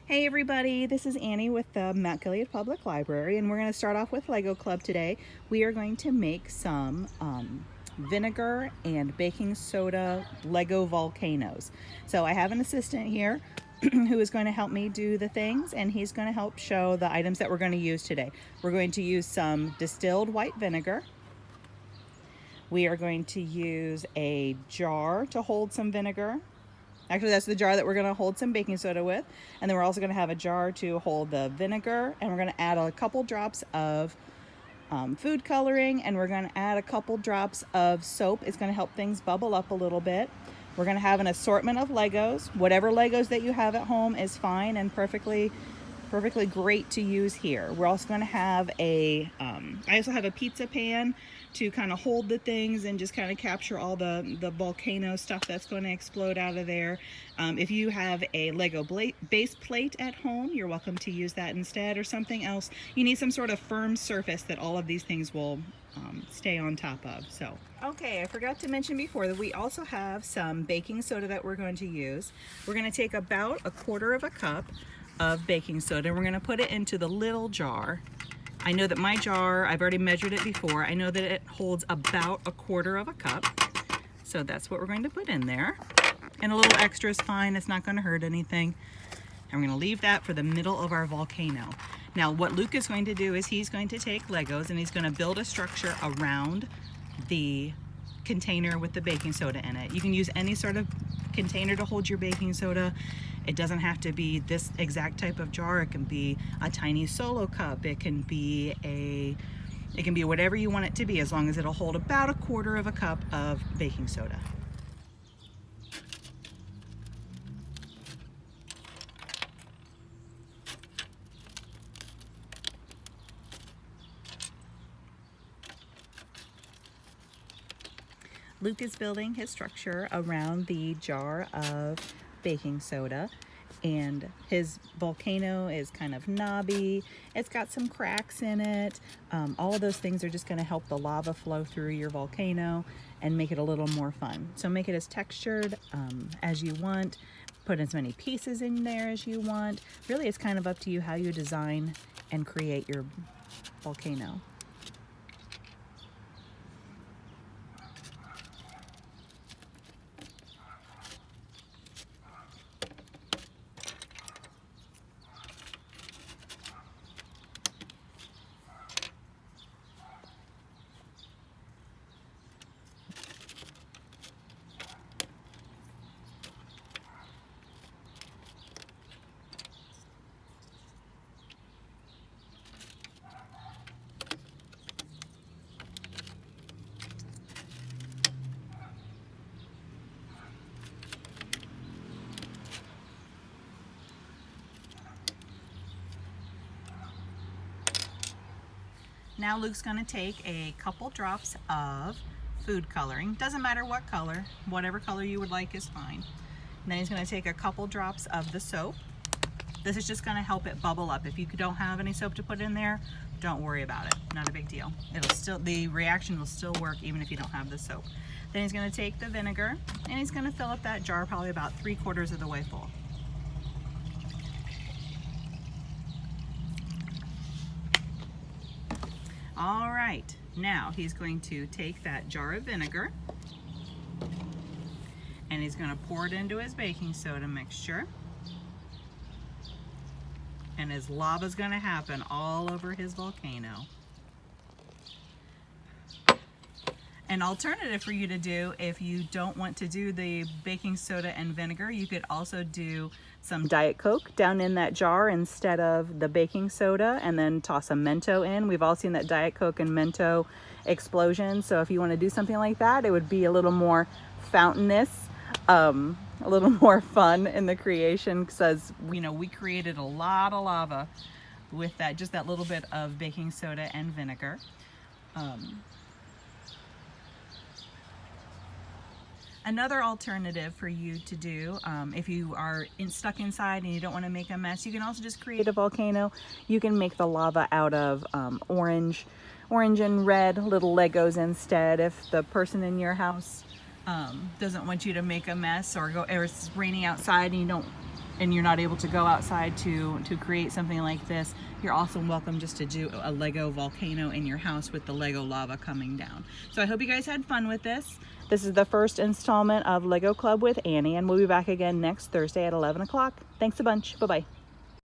Hey everybody, this is Annie with the Mount Gilead Public Library, and we're going to start off with Lego Club today. We are going to make some vinegar and baking soda Lego volcanoes. So I have an assistant here who is going to help me do the things, and he's going to help show the items that we're going to use today. We're going to use some distilled white vinegar. We are going to use a jar to hold some vinegar. Actually, that's the jar that we're going to hold some baking soda with. And then we're also going to have a jar to hold the vinegar. And we're going to add a couple drops of food coloring. And we're going to add a couple drops of soap. It's going to help things bubble up a little bit. We're going to have an assortment of Legos. Whatever Legos that you have at home is fine and perfectly great to use here. We're also going to have I also have a pizza pan to kind of hold the things and just kind of capture all the volcano stuff that's going to explode out of there. If you have a Lego base plate at home, you're welcome to use that instead, or something else. You need some sort of firm surface that all of these things will stay on top of. So, okay, I forgot to mention before that we also have some baking soda that we're going to use. We're going to take about a quarter of a cup of baking soda, and we're going to put it into the little jar. I know that my jar, I've already measured it before. I know that it holds about a quarter of a cup. So that's what we're going to put in there. And a little extra is fine. It's not going to hurt anything. And we're going to leave that for the middle of our volcano. Now what Luke is going to do is he's going to take Legos and he's going to build a structure around the container with the baking soda in it. You can use any sort of container to hold your baking soda. It doesn't have to be this exact type of jar. It can be a tiny solo cup. It can be whatever you want it to be, as long as it'll hold about a quarter of a cup of baking soda. Luke is building his structure around the jar of baking soda, and his volcano is kind of knobby. It's got some cracks in it. All of those things are just going to help the lava flow through your volcano and make it a little more fun. So make it as textured as you want. Put as many pieces in there as you want. Really, it's kind of up to you how you design and create your volcano. Now Luke's going to take a couple drops of food coloring. Doesn't matter what color, whatever color you would like is fine. And then he's going to take a couple drops of the soap. This is just going to help it bubble up. If you don't have any soap to put in there, don't worry about it. Not a big deal. The reaction will still work even if you don't have the soap. Then he's going to take the vinegar and he's going to fill up that jar probably about 3/4 of the way full. All right, now he's going to take that jar of vinegar and he's going to pour it into his baking soda mixture. And his lava's going to happen all over his volcano. An alternative for you to do, if you don't want to do the baking soda and vinegar, you could also do some Diet Coke down in that jar instead of the baking soda, and then toss a Mento in. We've all seen that Diet Coke and Mento explosion. So if you want to do something like that, it would be a little more fountainous, a little more fun in the creation, because we created a lot of lava with just that little bit of baking soda and vinegar. Another alternative for you to do, if you are stuck inside and you don't want to make a mess, you can also just create a volcano. You can make the lava out of orange and red little Legos instead. If the person in your house doesn't want you to make a mess, or it's raining outside and you don't and you're not able to go outside to create something like this, you're also welcome just to do a Lego volcano in your house with the Lego lava coming down. So I hope you guys had fun with this. This is the first installment of Lego Club with Annie, and we'll be back again next Thursday at 11 o'clock. Thanks a bunch. Bye-bye.